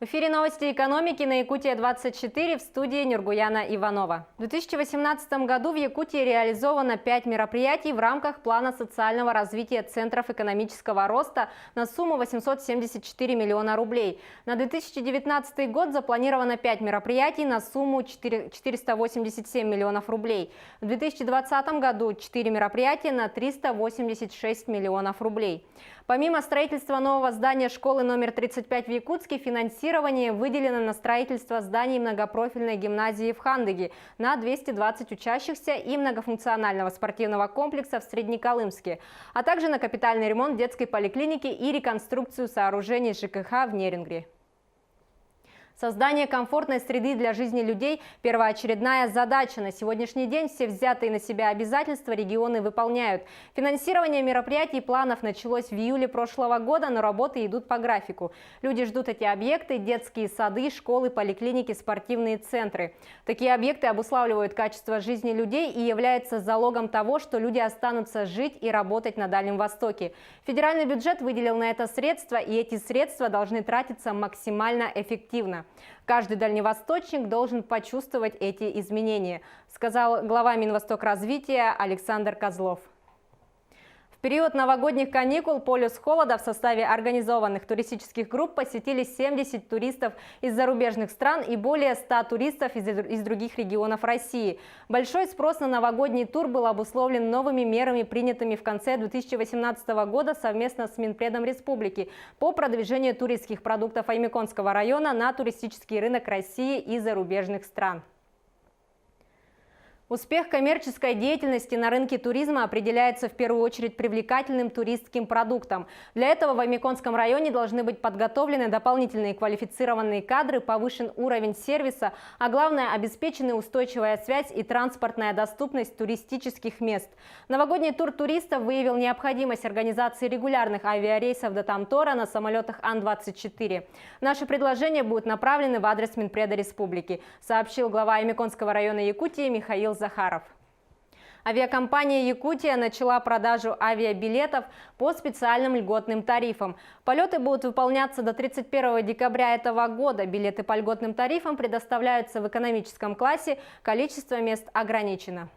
В эфире новости экономики на Якутия-24, в студии Нюргуяна Иванова. В 2018 году в Якутии реализовано 5 мероприятий в рамках плана социального развития центров экономического роста на сумму 874 миллиона рублей. На 2019 год запланировано 5 мероприятий на сумму 487 миллионов рублей. В 2020 году 4 мероприятия на 386 миллионов рублей. Помимо строительства нового здания школы номер 35 в Якутске, финансирование выделено на строительство зданий многопрофильной гимназии в Хандыге на 220 учащихся и многофункционального спортивного комплекса в Среднеколымске, а также на капитальный ремонт детской поликлиники и реконструкцию сооружений ЖКХ в Нерингре. Создание комфортной среды для жизни людей – первоочередная задача. На сегодняшний день все взятые на себя обязательства регионы выполняют. Финансирование мероприятий и планов началось в июле прошлого года, но работы идут по графику. Люди ждут эти объекты – детские сады, школы, поликлиники, спортивные центры. Такие объекты обуславливают качество жизни людей и являются залогом того, что люди останутся жить и работать на Дальнем Востоке. Федеральный бюджет выделил на это средства, и эти средства должны тратиться максимально эффективно. Каждый дальневосточник должен почувствовать эти изменения, сказал глава Минвостокразвития Александр Козлов. В период новогодних каникул полюс холода в составе организованных туристических групп посетили 70 туристов из зарубежных стран и более 100 туристов из других регионов России. Большой спрос на новогодний тур был обусловлен новыми мерами, принятыми в конце 2018 года совместно с Минпредом республики по продвижению туристских продуктов Аймяконского района на туристический рынок России и зарубежных стран. Успех коммерческой деятельности на рынке туризма определяется в первую очередь привлекательным туристским продуктом. Для этого в Аймяконском районе должны быть подготовлены дополнительные квалифицированные кадры, повышен уровень сервиса, а главное – обеспечены устойчивая связь и транспортная доступность туристических мест. Новогодний тур туристов выявил необходимость организации регулярных авиарейсов до Тамтора на самолетах Ан-24. Наши предложения будут направлены в адрес Минпреда республики, сообщил глава Аймяконского района Якутии Михаил Захаров. Авиакомпания «Якутия» начала продажу авиабилетов по специальным льготным тарифам. Полеты будут выполняться до 31 декабря этого года. Билеты по льготным тарифам предоставляются в экономическом классе, количество мест ограничено.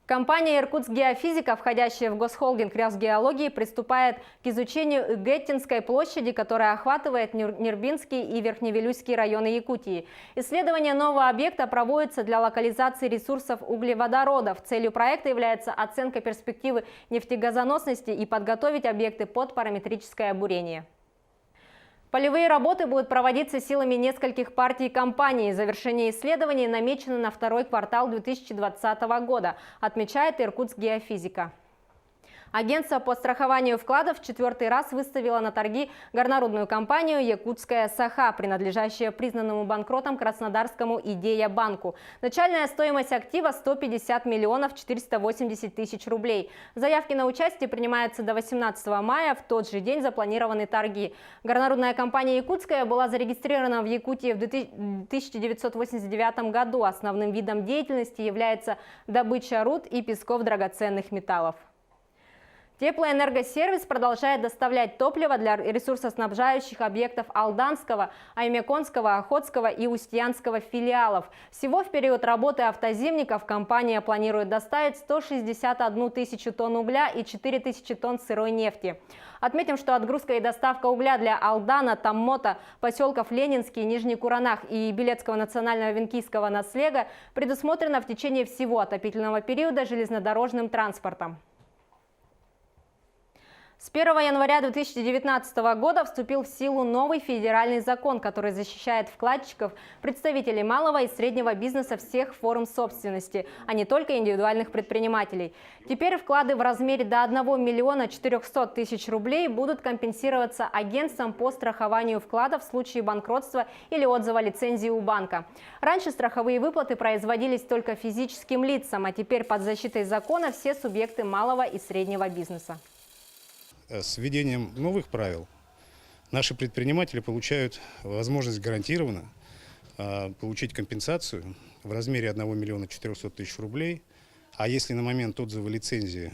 Компания «Иркутскгеофизика», входящая в госхолдинг «Росгеологии», приступает к изучению Геттинской площади, которая охватывает Нербинский и Верхневилюйский районы Якутии. Исследование нового объекта проводится для локализации ресурсов углеводородов. Целью проекта является оценка перспективы нефтегазоносности и подготовить объекты под параметрическое бурение. Полевые работы будут проводиться силами нескольких партий и компаний. Завершение исследований намечено на второй квартал 2020 года, отмечает Иркутскгеофизика. Агентство по страхованию вкладов в 4-й раз выставило на торги горнорудную компанию «Якутская Саха», принадлежащая признанному банкротом Краснодарскому «Идея-банку». Начальная стоимость актива – 150 миллионов 480 тысяч рублей. Заявки на участие принимаются до 18 мая, в тот же день запланированы торги. Горнорудная компания «Якутская» была зарегистрирована в Якутии в 1989 году. Основным видом деятельности является добыча руд и песков драгоценных металлов. Теплоэнергосервис продолжает доставлять топливо для ресурсоснабжающих объектов Алданского, Аймяконского, Охотского и Устьянского филиалов. Всего в период работы автозимников компания планирует доставить 161 тысячу тонн угля и 4 тысячи тонн сырой нефти. Отметим, что отгрузка и доставка угля для Алдана, Таммота, поселков Ленинский, Нижний Куранах и Белецкого национального венкийского наслега предусмотрена в течение всего отопительного периода железнодорожным транспортом. С 1 января 2019 года вступил в силу новый федеральный закон, который защищает вкладчиков, представителей малого и среднего бизнеса всех форм собственности, а не только индивидуальных предпринимателей. Теперь вклады в размере до 1 миллиона 400 тысяч рублей будут компенсироваться агентством по страхованию вкладов в случае банкротства или отзыва лицензии у банка. Раньше страховые выплаты производились только физическим лицам, а теперь под защитой закона все субъекты малого и среднего бизнеса. С введением новых правил наши предприниматели получают возможность гарантированно получить компенсацию в размере 1 миллиона 400 тысяч рублей. А если на момент отзыва лицензии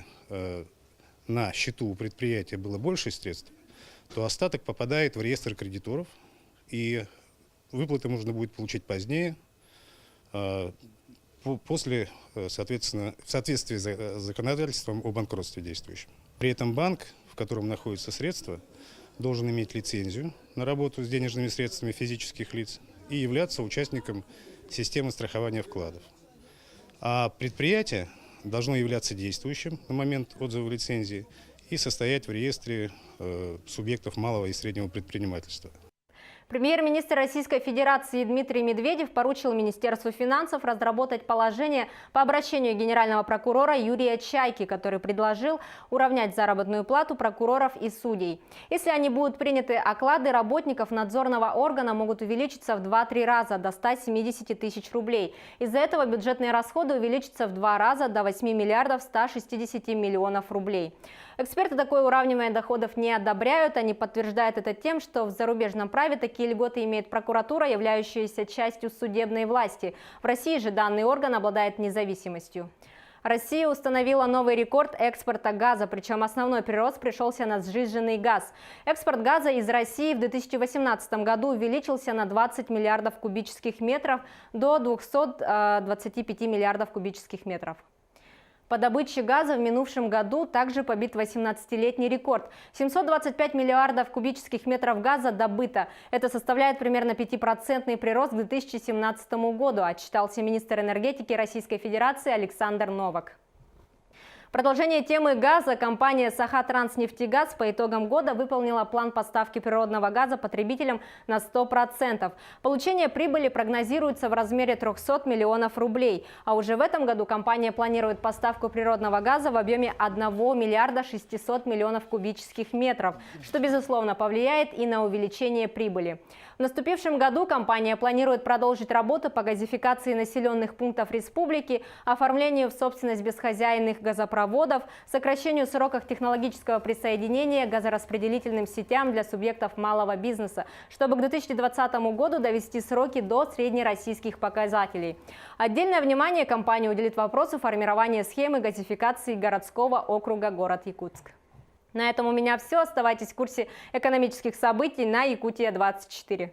на счету у предприятия было больше средств, то остаток попадает в реестр кредиторов и выплаты можно будет получить позднее, после, соответственно, в соответствии с законодательством о банкротстве действующим. При этом банк, в котором находятся средства, должен иметь лицензию на работу с денежными средствами физических лиц и являться участником системы страхования вкладов. А предприятие должно являться действующим на момент отзыва лицензии и состоять в реестре субъектов малого и среднего предпринимательства. Премьер-министр Российской Федерации Дмитрий Медведев поручил Министерству финансов разработать положение по обращению генерального прокурора Юрия Чайки, который предложил уравнять заработную плату прокуроров и судей. Если они будут приняты, оклады работников надзорного органа могут увеличиться в 2-3 раза до 170 тысяч рублей. Из-за этого бюджетные расходы увеличатся в 2 раза до 8 миллиардов 160 миллионов рублей. Эксперты такое уравнивание доходов не одобряют. Они подтверждают это тем, что в зарубежном праве такие льготы имеет прокуратура, являющаяся частью судебной власти. В России же данный орган обладает независимостью. Россия установила новый рекорд экспорта газа, причем основной прирост пришелся на сжиженный газ. Экспорт газа из России в 2018 году увеличился на 20 миллиардов кубических метров до 225 миллиардов кубических метров. По добыче газа в минувшем году также побит 18-летний рекорд. 725 миллиардов кубических метров газа добыто. Это составляет примерно 5% прирост к 2017 году, отчитался министр энергетики Российской Федерации Александр Новак. В продолжение темы газа компания «Сахатранснефтегаз» по итогам года выполнила план поставки природного газа потребителям на 100%. Получение прибыли прогнозируется в размере 300 миллионов рублей. А уже в этом году компания планирует поставку природного газа в объеме 1 миллиарда 600 миллионов кубических метров, что, безусловно, повлияет и на увеличение прибыли. В наступившем году компания планирует продолжить работу по газификации населенных пунктов республики, оформлению в собственность бесхозяйных газопроводов, сокращению сроков технологического присоединения к газораспределительным сетям для субъектов малого бизнеса, чтобы к 2020 году довести сроки до среднероссийских показателей. Отдельное внимание компания уделит вопросу формирования схемы газификации городского округа город Якутск. На этом у меня все. Оставайтесь в курсе экономических событий на Якутия-24.